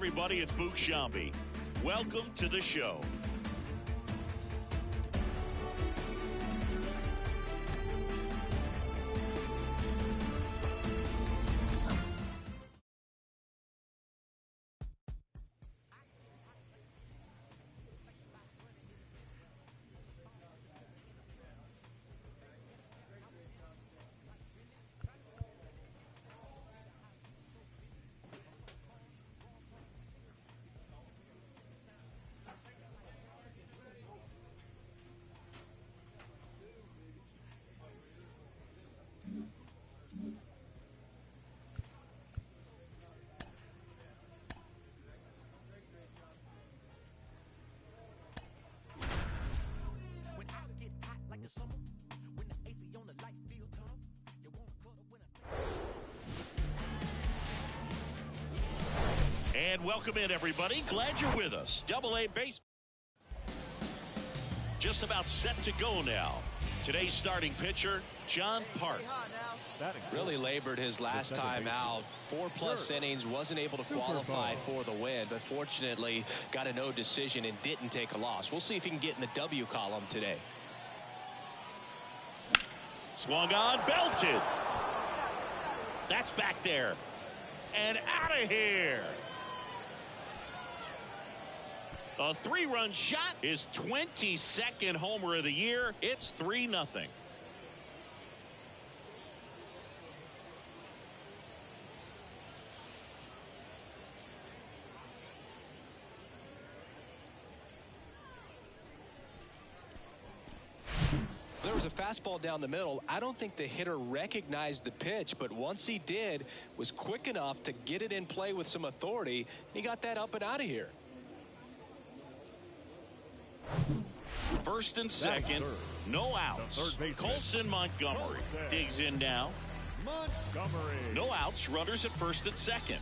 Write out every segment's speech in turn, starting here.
everybody, it's Boog Sciambi. Welcome to the show. And welcome in, everybody. Glad you're with us. Double-A baseball just about set to go now. Today's starting pitcher, John Park. Really labored his last time out. 4+ innings, wasn't able to qualify for the win, but fortunately got a no decision and didn't take a loss. We'll see if he can get in the W column today. Swung on, belted. That's back there. And out of here. A 3-run shot, his 22nd homer of the year. It's 3-0. There was a fastball down the middle. I don't think the hitter recognized the pitch, but once he did, was quick enough to get it in play with some authority. He got that up and out of here. First and second, no outs. Colson Montgomery digs in now. No outs, runners at first and second.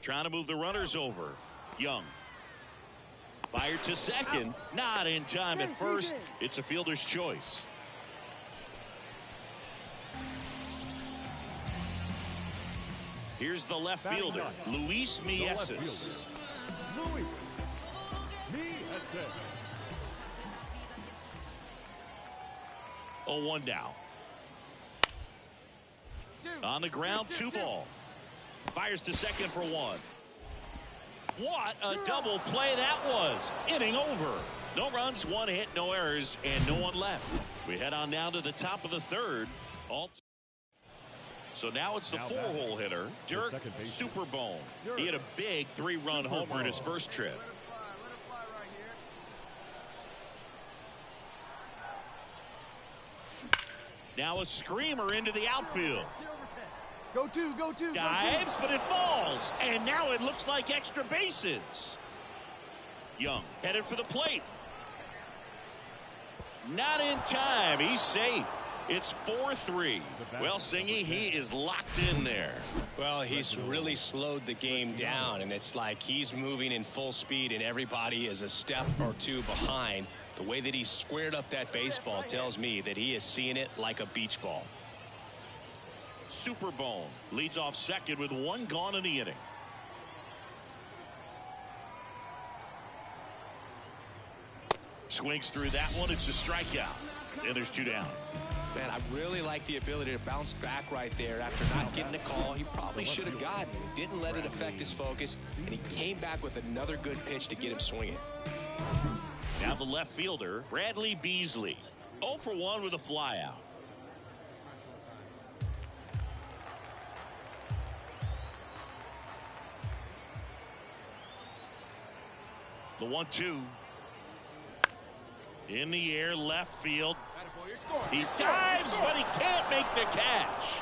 Trying to move the runners over. Young. Fired to second. Not in time at first. It's a fielder's choice. Here's the left fielder, Luis Mieses. 0-1 now. On the ground, 2-ball. Fires to second for 1. What a double play that was. Inning over. No runs, 1 hit, no errors, and no one left. We head on down to the top of the third. So now it's the 4-hole hitter, Dirk Superbone. He had a big 3-run homer in his first trip. Now a screamer into the outfield. Go two. Dives, but it falls. And now it looks like extra bases. Young headed for the plate. Not in time. He's safe. It's 4-3. Well, Singy, he is locked in there. Well, he's really slowed the game down, and it's like he's moving in full speed, and everybody is a step or two behind. The way that he squared up that baseball tells me that he is seeing it like a beach ball. Superbone leads off second with 1 gone in the inning. Swings through that one. It's a strikeout. And there's 2 down. Man, I really like the ability to bounce back right there after not getting a call he probably should have gotten. He didn't let it affect his focus, and he came back with another good pitch to get him swinging. Now the left fielder, Bradley Beasley. 0 for 1 with a flyout. The 1-2. In the air, left field. He dives, but he can't make the catch.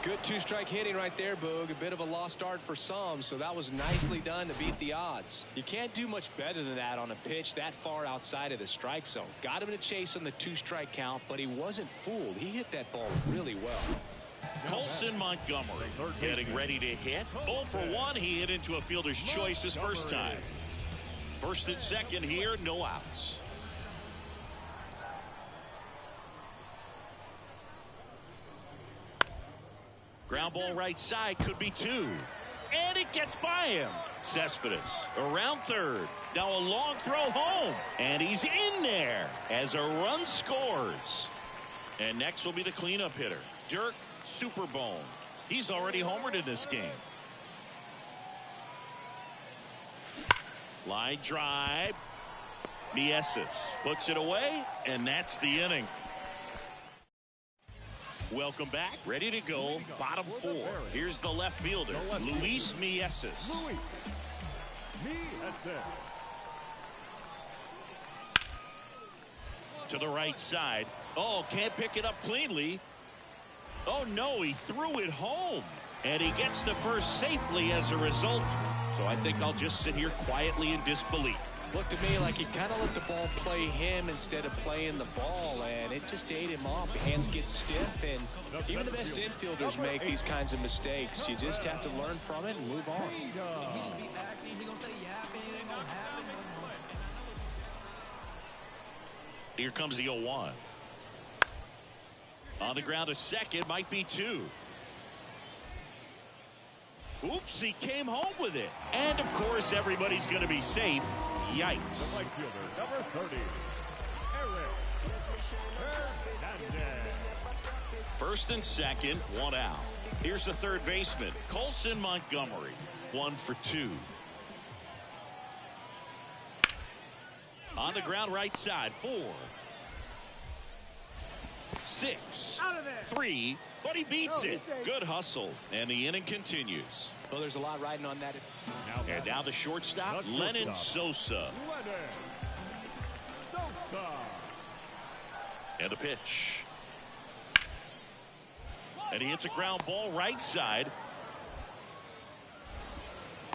Good 2-strike hitting right there, Boog. A bit of a lost start for some, so that was nicely done to beat the odds. You can't do much better than that on a pitch that far outside of the strike zone. Got him to chase on the 2-strike count, but he wasn't fooled. He hit that ball really well. Colson Montgomery getting ready to hit. 0 for 1. He hit into a fielder's choice his first time. First and second here, no outs. Ground ball right side, could be 2. And it gets by him. Cespedes around third. Now a long throw home. And he's in there as a run scores. And next will be the cleanup hitter, Dirk Superbone. He's already homered in this game. Line drive. Mieses puts it away, and that's the inning. Welcome back. Ready to go. Bottom 4. Here's the left fielder, Luis Mieses. To the right side. Oh, can't pick it up cleanly. Oh, no, he threw it home. And he gets to first safely as a result. So I think I'll just sit here quietly in disbelief. Looked to me like he kind of let the ball play him instead of playing the ball, and it just ate him off. The hands get stiff, and even the best infielders make these kinds of mistakes. You just have to learn from it and move on. Here comes the 0-1. On the ground to second, might be 2. Oops, he came home with it. And, of course, everybody's going to be safe. Yikes. Right fielder, number 30, Eric Hernandez. First and second, 1 out. Here's the third baseman, Colson Montgomery. 1 for 2. On the ground right side, 4. 6. 3. But he beats it. Good hustle. And the inning continues. Well, there's a lot riding on that. And now the shortstop, Lenyn Sosa. And a pitch. And he hits a ground ball right side.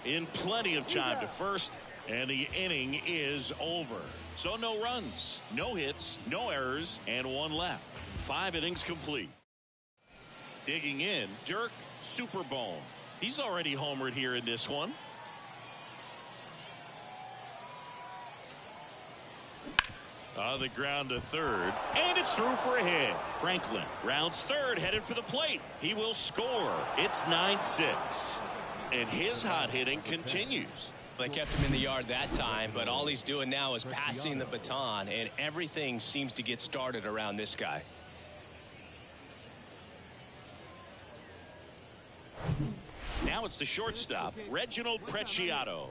In plenty of time to first. And the inning is over. So no runs, no hits, no errors, and 1 left. 5 innings complete. Digging in, Dirk Superbone. He's already homered here in this one. On the ground to third, and it's through for a hit. Franklin rounds third, headed for the plate. He will score. It's 9-6. And his hot hitting continues. They kept him in the yard that time, but all he's doing now is passing the baton, and everything seems to get started around this guy. Now it's the shortstop, Reginald Preciado.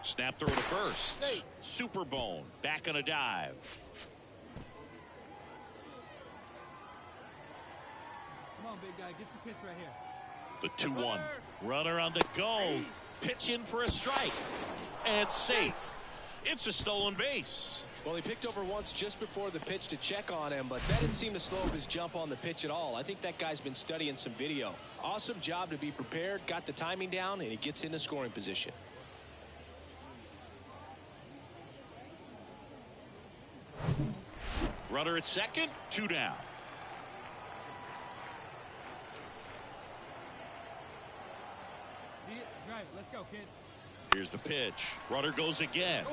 Snap throw to first. Superbone back on a dive. Come on, big guy. Get your pitch right here. The 2-1. Runner on the go. Pitch in for a strike. And safe. It's a stolen base. Well, he picked over once just before the pitch to check on him, but that didn't seem to slow up his jump on the pitch at all. I think that guy's been studying some video. Awesome job to be prepared, got the timing down, and he gets into scoring position. Runner at second, 2 down. See it? Drive. Let's go, kid. Here's the pitch. Runner goes again.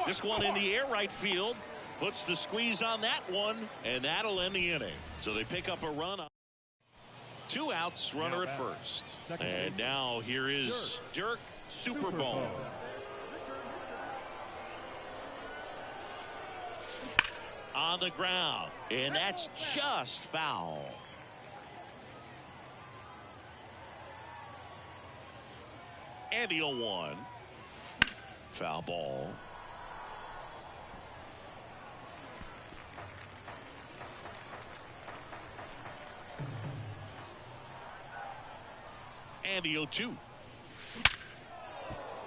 This one in the air right field. Puts the squeeze on that one, and that'll end the inning. So they pick up a run. 2 outs, runner at first. And now here is Dirk Superbone. On the ground, and that's just foul. And the 0-1. Foul ball. And the 0-2.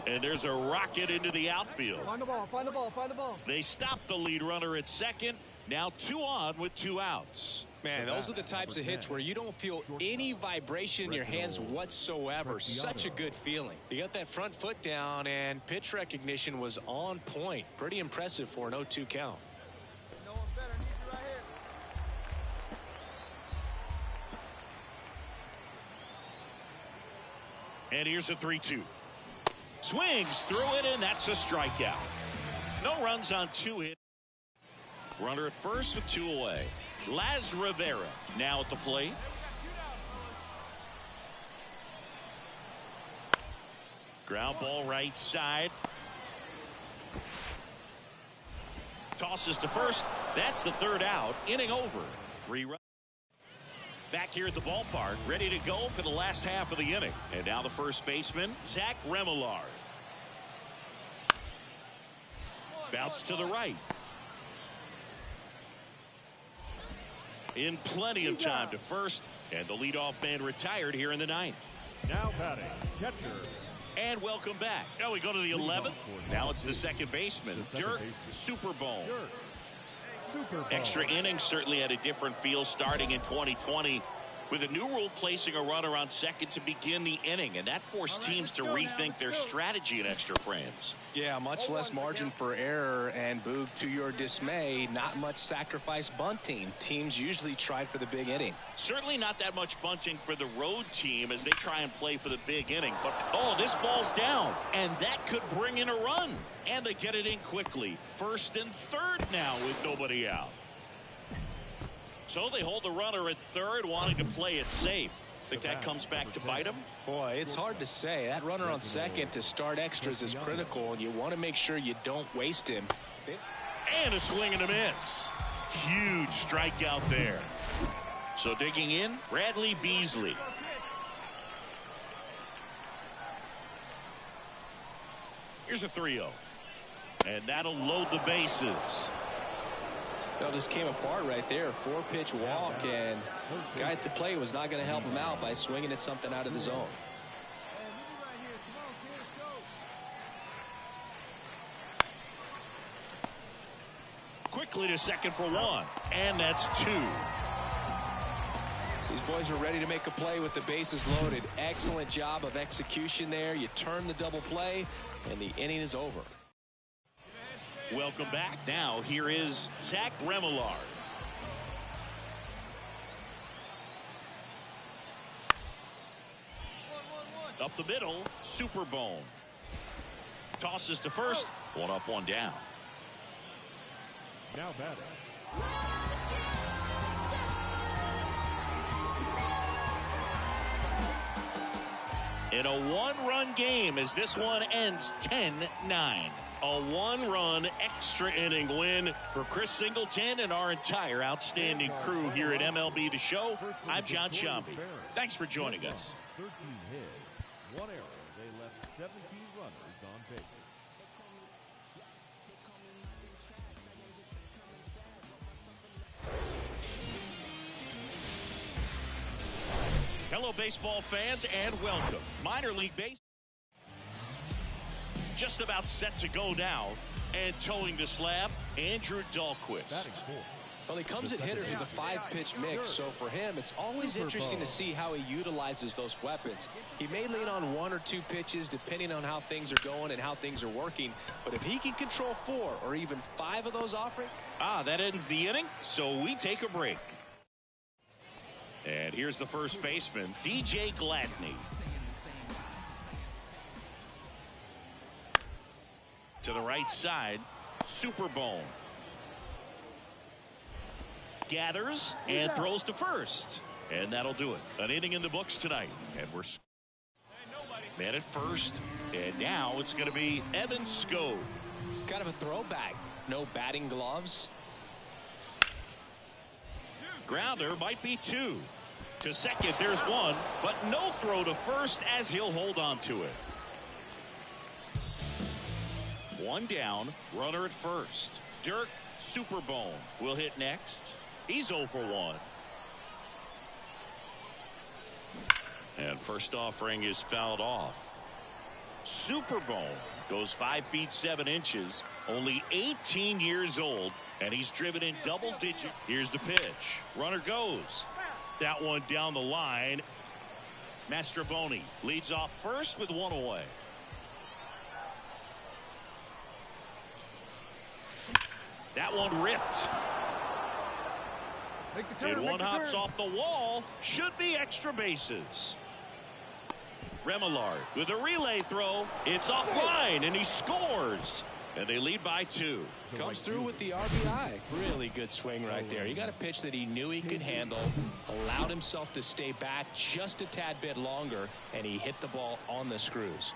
And there's a rocket into the outfield. Find the ball. Find the ball. Find the ball. They stop the lead runner at second. Now 2 on with 2 outs. Man, those are the types of hits where you don't feel any vibration in your hands whatsoever. Such a good feeling. You got that front foot down, and pitch recognition was on point. Pretty impressive for an 0-2 count. No one better. Need you right here. And here's a 3-2. Swings through it, and that's a strikeout. No runs on 2 hits. Runner at first with 2 away. Laz Rivera now at the plate. Ground ball right side. Tosses to first. That's the 3rd out. Inning over. 3 runs. Back here at the ballpark, ready to go for the last half of the inning. And now the first baseman, Zach Remillard. Bounce to the right. In plenty of time to first. And the leadoff man retired here in the 9th. Now batting, catcher. And welcome back. Now we go to the 11th. Now it's the second baseman, Dirk Superbone. Extra innings certainly had a different feel starting in 2020 with a new rule placing a runner on second to begin the inning, and that forced teams to rethink their strategy in extra frames. Yeah, much less margin for error, and Boog, to your dismay, not much sacrifice bunting. Teams usually tried for the big inning. Certainly not that much bunting for the road team as they try and play for the big inning. But, oh, this ball's down, and that could bring in a run. And they get it in quickly. 1st and 3rd now with nobody out. So they hold the runner at 3rd, wanting to play it safe. Think that comes back to bite them? Boy, it's hard to say. That runner on second to start extras is critical, and you want to make sure you don't waste him. And a swing and a miss. Huge strikeout there. So digging in, Bradley Beasley. Here's a 3-0. And that'll load the bases. That just came apart right there. 4-pitch walk, and guy at the plate was not going to help him out by swinging at something out of the zone. Quickly to second for 1. And that's 2. These boys are ready to make a play with the bases loaded. Excellent job of execution there. You turn the double play, and the inning is over. Welcome back. Now here is Zach Remillard. Up the middle, Superbone. Tosses to first. 1 up, 1 down. Now batting. In a 1-run game as this one ends 10-9. A 1-run extra inning win for Chris Singleton and our entire outstanding crew here at MLB The Show. I'm John Sciambi. Thanks for joining us. 13 hits, 1 error. They left 17 runners on base. Hello, baseball fans, and welcome. Minor League Baseball just about set to go now, and towing the slab, Andrew Dahlquist. Well, he comes at hitters with a 5-pitch mix, so for him, it's always interesting to see how he utilizes those weapons. He may lean on 1 or 2 pitches depending on how things are going and how things are working, but if he can control 4 or even 5 of those offering. That ends the inning, so we take a break. And here's the first baseman, DJ Gladney. To the right side, Superbone. Gathers and throws to first. And that'll do it. An inning in the books tonight. And we're man at first. And now it's going to be Evan Skog. Kind of a throwback. No batting gloves. Grounder might be 2. To second, there's 1. But no throw to first as he'll hold on to it. 1 down, runner at first. Dirk Superbone will hit next. He's 0 for 1. And first offering is fouled off. Superbone goes 5 feet 7 inches, only 18 years old, and he's driven in double digit. Here's the pitch. Runner goes. That one down the line. Mastrobuoni leads off first with 1 away. That one ripped. And 1 hops off the wall. Should be extra bases. Remillard with a relay throw. It's offline, and he scores. And they lead by 2. Comes through with the RBI. Really good swing right there. He got a pitch that he knew he could handle, allowed himself to stay back just a tad bit longer, and he hit the ball on the screws.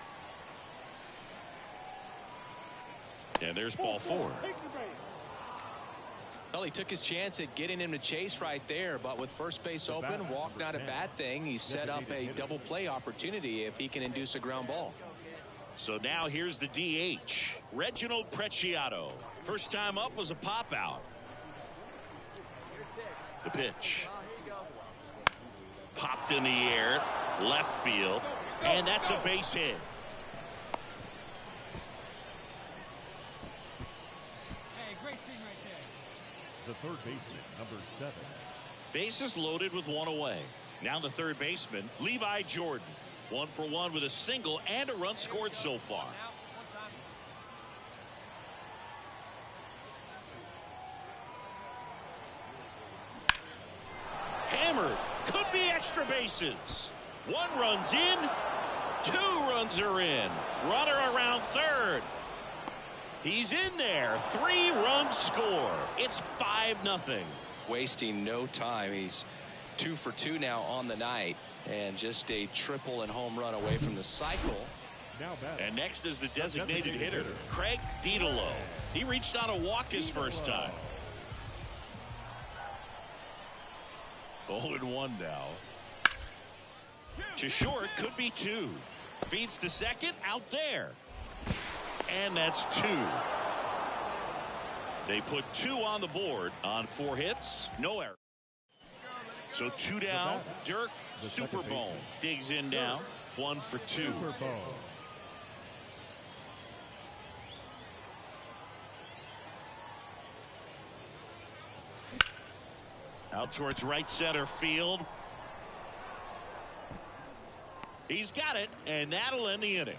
And there's ball 4. Well, he took his chance at getting him to chase right there, but with first base open, walk not a bad thing. He set up a double play opportunity if he can induce a ground ball. So now here's the DH, Reginald Preciado. First time up was a pop out. The pitch. Popped in the air, left field, and that's a base hit. Hey, great swing right there. The third baseman, number 7. Bases loaded with 1 away. Now the third baseman, Levi Jordan. 1 for 1 with a single and a run scored so far. Hammered. Could be extra bases. 1 run's in. 2 runs are in. Runner around third. He's in there. 3 runs score. It's 5-0. Wasting no time. He's 2 for 2 now on the night, and just a triple and home run away from the cycle. Now batting. And next is the designated hitter, Craig Dedelo. He reached on a walk his first time. 0-1 now. To short, could be 2. Feeds to second, out there. And that's 2. They put 2 on the board on 4 hits, no error. So 2 down. Dirk Superbone digs in now. 1 for 2. Superbone. Out towards right center field. He's got it, and that'll end the inning.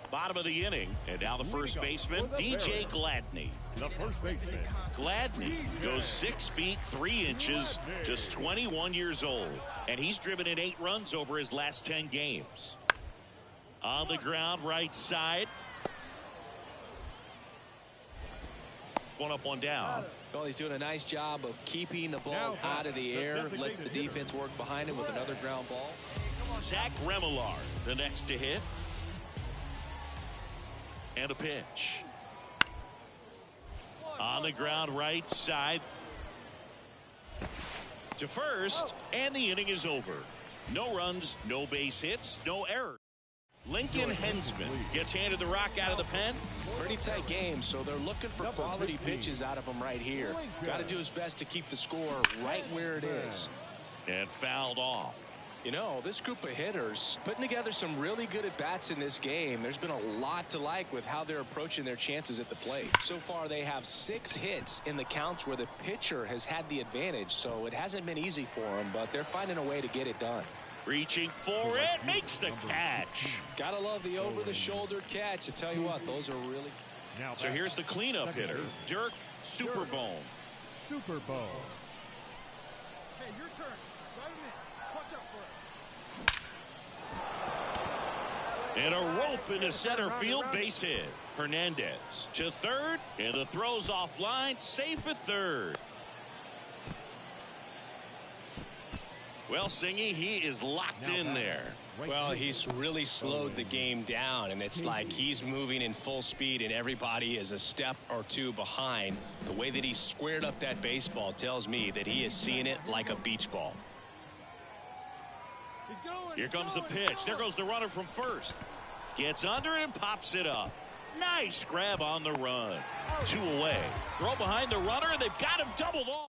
Bottom of the inning, and now the first baseman, DJ Gladney. The first baseman. Gladney goes 6 feet 3 inches, just 21 years old, and he's driven in 8 runs over his last 10 games. On the ground, right side. 1 up, 1 down. Well, he's doing a nice job of keeping the ball out of the air, lets the defense work behind him with another ground ball. Zach Remillard, the next to hit. And a pitch. On the ground, right side. To first, and the inning is over. No runs, no base hits, no errors. Lincoln Hensman gets handed the rock out of the pen. Pretty tight game, so they're looking for quality pitches out of him right here. Got to do his best to keep the score right where it is. And fouled off. You know, this group of hitters putting together some really good at-bats in this game. There's been a lot to like with how they're approaching their chances at the plate. So far, they have 6 hits in the counts where the pitcher has had the advantage, so it hasn't been easy for them, but they're finding a way to get it done. Reaching for it, makes the catch. Gotta love the over-the-shoulder catch. I tell you what, those are really... So here's the cleanup hitter, Dirk Superbone. Superbone. Hey, your turn. Drive him in. Watch out for us. And a rope into center field, base hit. Hernandez to third, and the throw's offline, safe at third. Well, Singy, he is locked in there. Well, he's really slowed the game down, and it's like he's moving in full speed, and everybody is a step or 2 behind. The way that he squared up that baseball tells me that he is seeing it like a beach ball. Here comes the pitch. There goes the runner from first. Gets under it and pops it up. Nice grab on the run. 2 away. Throw behind the runner, and they've got him doubled off.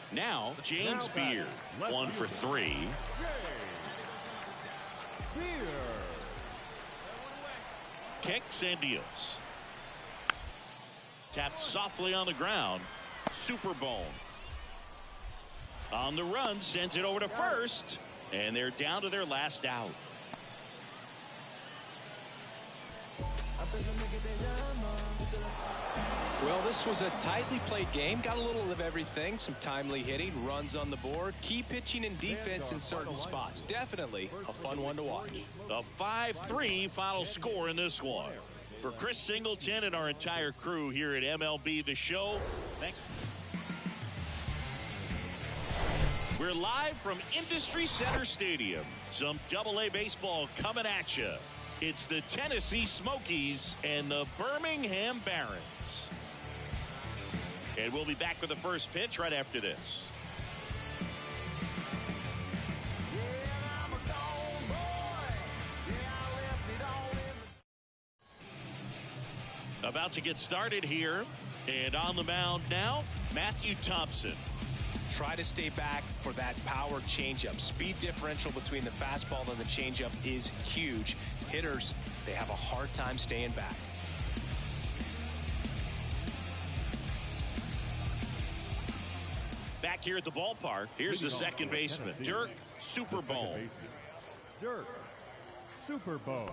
Now, James Beard, 1 for 3. Kicks and deals. Tapped softly on the ground. Superbone. On the run, sends it over to first. And they're down to their last out. Well, this was a tightly played game. Got a little of everything. Some timely hitting, runs on the board, key pitching and defense in certain spots. Definitely a fun one to watch. A 5-3 final score in this one. For Chris Singleton and our entire crew here at MLB The Show, thanks. We're live from Industry Center Stadium. Some AA baseball coming at you. It's the Tennessee Smokies and the Birmingham Barons. And we'll be back with the first pitch right after this. About to get started here. And on the mound now, Matthew Thompson. Try to stay back for that power changeup. Speed differential between the fastball and the changeup is huge. Hitters, they have a hard time staying back. Back here at the ballpark, here's the second baseman, Dirk Superbone. Dirk Superbone.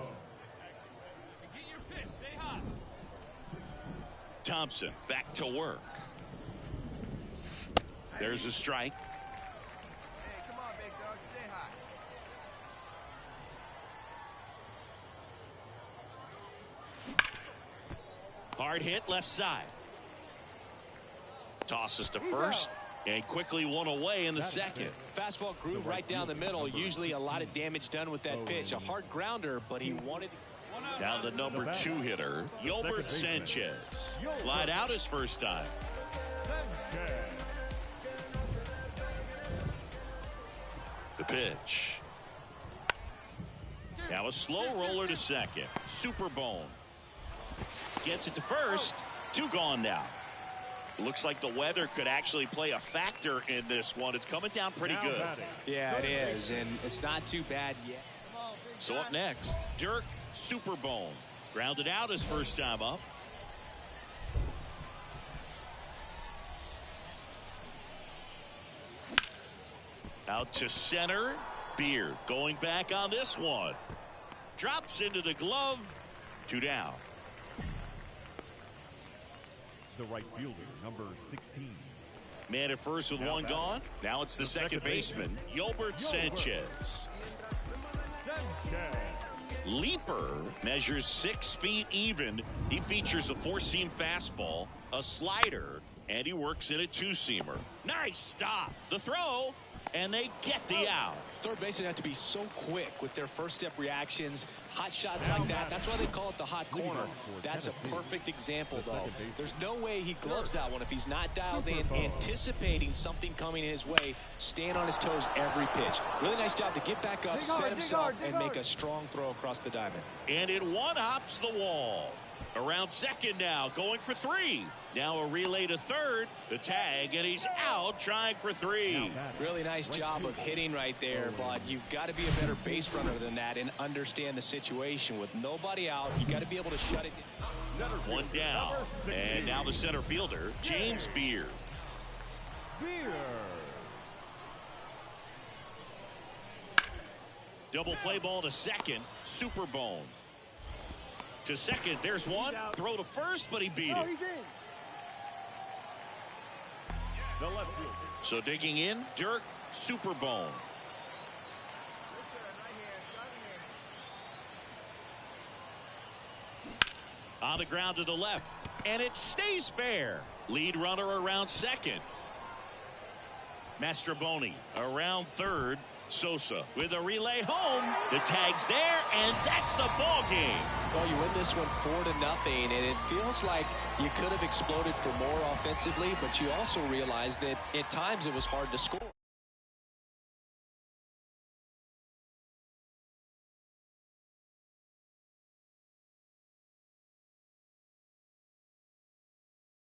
Get your pitch. Stay hot. Thompson back to work. There's a strike. Hey, come on, big dog. Stay hot. Hard hit left side. Tosses to first. And quickly one away in the second. Fastball groove right down the middle. Usually a lot of damage done with that pitch. A hard grounder, but he wanted. Now the number 2 hitter, Yolbert Sanchez. Flied out his first time. The pitch. Now a slow roller to second. Superbone. Gets it to first. 2 gone now. Looks like the weather could actually play a factor in this one. It's coming down pretty good. Yeah, it is, and it's not too bad yet. So up next, Dirk Superbone. Grounded out his first time up. Out to center. Beard going back on this one. Drops into the glove. 2 down. The right fielder, number 16. Man at first with 1 gone. Now it's the second baseman, Yolbert Sanchez. Leaper measures 6 feet even. He features a 4-seam fastball, a slider, and he works in a 2-seamer. Nice stop. The throw, and they get the out. Third basemen have to be so quick with their first step reactions. Hot shots like that. That's why they call it the hot corner. That's a perfect example, though. There's no way he gloves that one if he's not dialed in, anticipating something coming his way, staying on his toes every pitch. Really nice job to get back up, set himself, and make a strong throw across the diamond. And it one-hops the wall. Around second now, going for 3. Now a relay to third, the tag, and he's out trying for 3. Really nice job of hitting right there, but you've got to be a better base runner than that and understand the situation. With nobody out, you got to be able to shut it down. 1 down, and now the center fielder, James Beard. Double play ball to second, Superbone. To second, there's one. Throw to first, but he beat it. The left fielder. So digging in, Dirk Superbone. On the ground to the left, and it stays fair. Lead runner around second. Mastrobuoni around third. Sosa with a relay home. The tag's there, and that's the ball game. Well, you win this one 4-0, and it feels like you could have exploded for more offensively, but you also realize that at times it was hard to score.